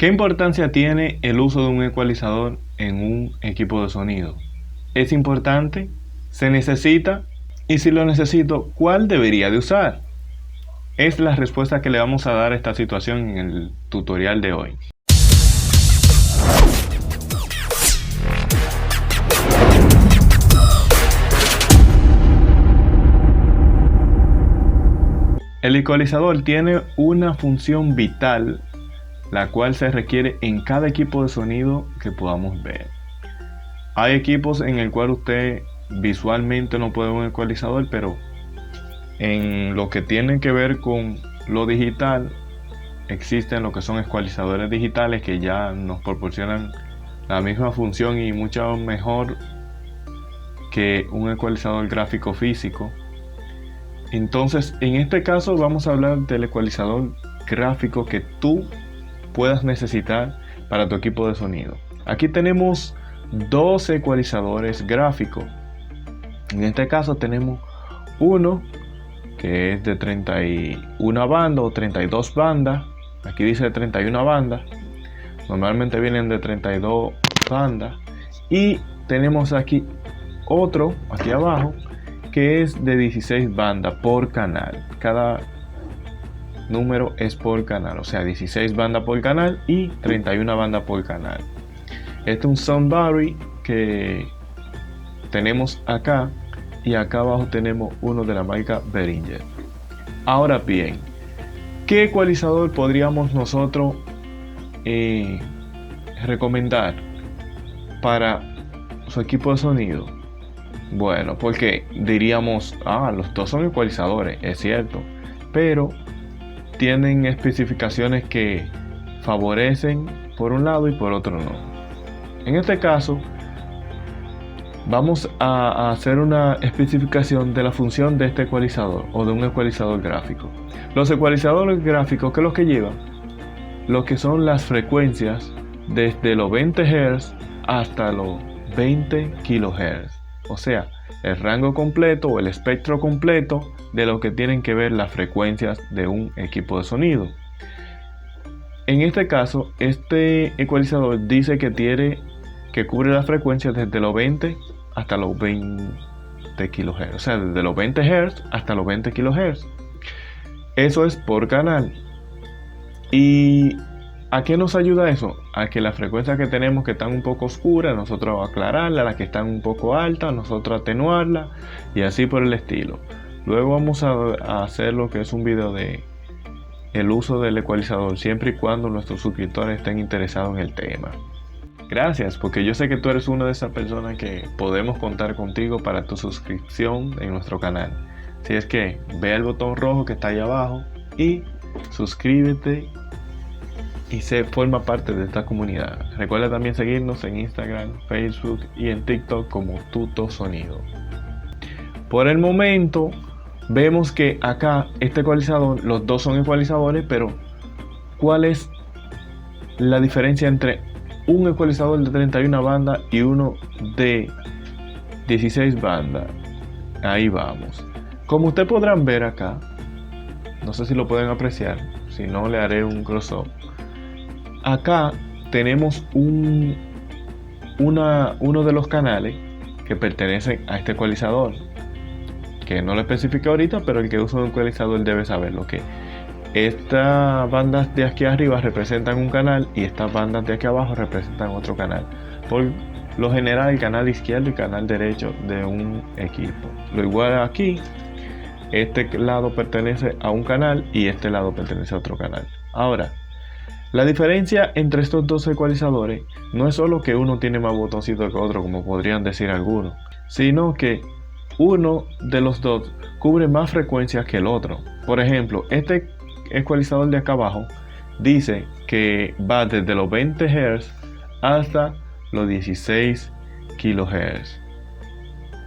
¿Qué importancia tiene el uso de un ecualizador en un equipo de sonido? ¿Es importante? ¿Se necesita? Y si lo necesito, ¿cuál debería de usar? Es la respuesta que le vamos a dar a esta situación en el tutorial de hoy. El ecualizador tiene una función vital, la cual se requiere en cada equipo de sonido que podamos ver. Hay equipos en el cual usted visualmente no puede ver un ecualizador, pero en lo que tiene que ver con lo digital, existen lo que son ecualizadores digitales que ya nos proporcionan la misma función y mucho mejor que un ecualizador gráfico físico. Entonces, en este caso vamos a hablar del ecualizador gráfico que tú puedas necesitar para tu equipo de sonido. Aquí tenemos dos ecualizadores gráficos. En este caso tenemos uno que es de 31 bandas o 32 bandas. Aquí dice 31 bandas. Normalmente vienen de 32 bandas. Y tenemos aquí otro, aquí abajo, que es de 16 bandas por canal. Cada número es por canal, o sea, 16 bandas por canal y 31 bandas por canal. Este es un Soundbody que tenemos acá, y acá abajo tenemos uno de la marca Behringer. Ahora bien, ¿qué ecualizador podríamos nosotros recomendar para su equipo de sonido? Bueno, porque diríamos, los dos son ecualizadores, es cierto, pero tienen especificaciones que favorecen por un lado y por otro no. En este caso, vamos a hacer una especificación de la función de este ecualizador o de un ecualizador gráfico. Los ecualizadores gráficos, ¿qué es lo que llevan? Lo que son las frecuencias desde los 20 Hz hasta los 20 kHz. O sea, el rango completo o el espectro completo de lo que tienen que ver las frecuencias de un equipo de sonido. En este caso, este ecualizador dice que cubre las frecuencias desde los 20 hasta los 20 kHz. O sea, desde los 20 Hz hasta los 20 kHz. Eso es por canal. ¿Y a qué nos ayuda eso? A que las frecuencias que tenemos que están un poco oscuras, nosotros aclararlas, las que están un poco altas, nosotros atenuarlas y así por el estilo. Luego vamos a hacer lo que es un video de el uso del ecualizador siempre y cuando nuestros suscriptores estén interesados en el tema. Gracias, porque yo sé que tú eres una de esas personas que podemos contar contigo para tu suscripción en nuestro canal. Si es que ve el botón rojo que está ahí abajo y suscríbete y forma parte de esta comunidad. Recuerda también seguirnos en Instagram, Facebook y en TikTok como Tuto Sonido. Por el momento vemos que acá este ecualizador, los dos son ecualizadores, pero ¿cuál es la diferencia entre un ecualizador de 31 bandas y uno de 16 bandas? Ahí vamos. Como ustedes podrán ver acá, no sé si lo pueden apreciar, si no le haré un close-up. Acá tenemos uno de los canales que pertenecen a este ecualizador, que no lo especifico ahorita, pero el que usa un ecualizador debe saberlo, que estas bandas de aquí arriba representan un canal y estas bandas de aquí abajo representan otro canal. Por lo general, el canal izquierdo y el canal derecho de un equipo. Lo igual aquí, este lado pertenece a un canal y este lado pertenece a otro canal. Ahora, la diferencia entre estos dos ecualizadores no es solo que uno tiene más botoncitos que otro, como podrían decir algunos, sino que uno de los dos cubre más frecuencias que el otro. Por ejemplo, este ecualizador de acá abajo dice que va desde los 20 Hz hasta los 16 kHz.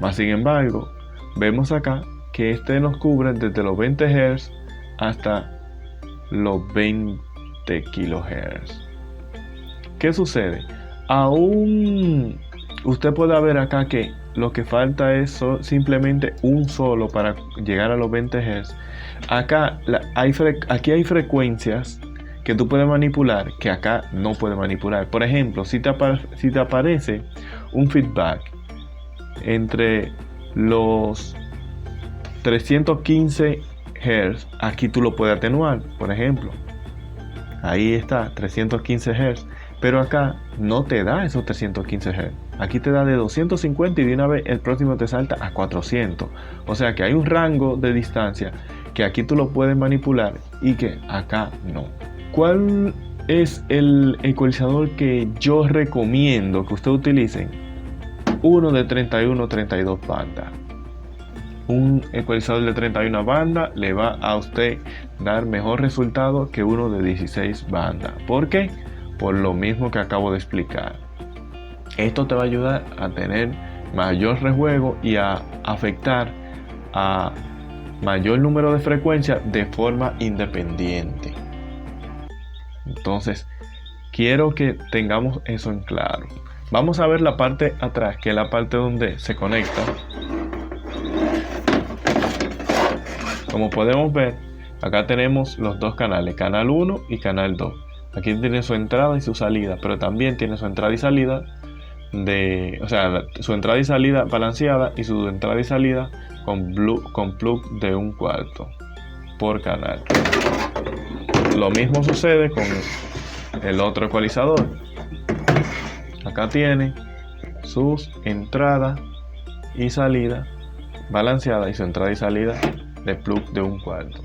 Más sin embargo, vemos acá que este nos cubre desde los 20 Hz hasta los 20 kHz. ¿Qué sucede? Aún usted puede ver acá que lo que falta es simplemente un solo para llegar a los 20 Hz. Aquí hay frecuencias que tú puedes manipular que acá no puedes manipular. Por ejemplo, si te aparece un feedback entre los 315 Hz, aquí tú lo puedes atenuar, por ejemplo. Ahí está, 315 Hz. Pero acá no te da esos 315 Hz. Aquí te da de 250 y de una vez el próximo te salta a 400. O sea que hay un rango de distancia que aquí tú lo puedes manipular y que acá no. ¿Cuál es el ecualizador que yo recomiendo que usted utilice? Uno de 31 32 bandas. Un ecualizador de 31 bandas le va a usted dar mejor resultado que uno de 16 bandas. ¿Por qué? Por lo mismo que acabo de explicar. Esto te va a ayudar a tener mayor rejuego y a afectar a mayor número de frecuencias de forma independiente. Entonces, quiero que tengamos eso en claro. Vamos a ver la parte atrás, que es la parte donde se conecta. Como podemos ver, acá tenemos los dos canales, canal 1 y canal 2. Aquí tiene su entrada y su salida, pero también tiene su entrada y salida su entrada y salida balanceada y su entrada y salida con plug de 1/4 por canal. Lo mismo sucede con el otro ecualizador. Acá tiene sus entradas y salida balanceada y su entrada y salida de plug de 1/4.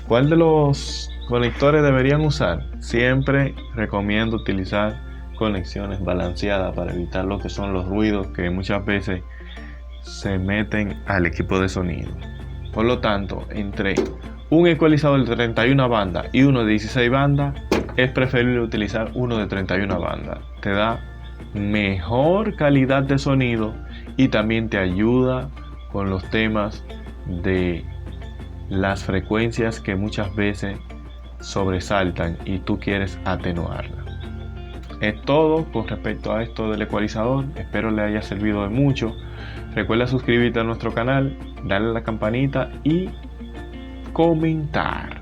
¿Cuál de los conectores deberían usar? Siempre recomiendo utilizar conexiones balanceadas para evitar lo que son los ruidos que muchas veces se meten al equipo de sonido. Por lo tanto, entre un ecualizador de 31 bandas y uno de 16 bandas, es preferible utilizar uno de 31 bandas. Te da mejor calidad de sonido y también te ayuda con los temas de las frecuencias que muchas veces sobresaltan y tú quieres atenuarla. Es todo con respecto a esto del ecualizador. Espero le haya servido de mucho. Recuerda suscribirte a nuestro canal, darle a la campanita y comentar.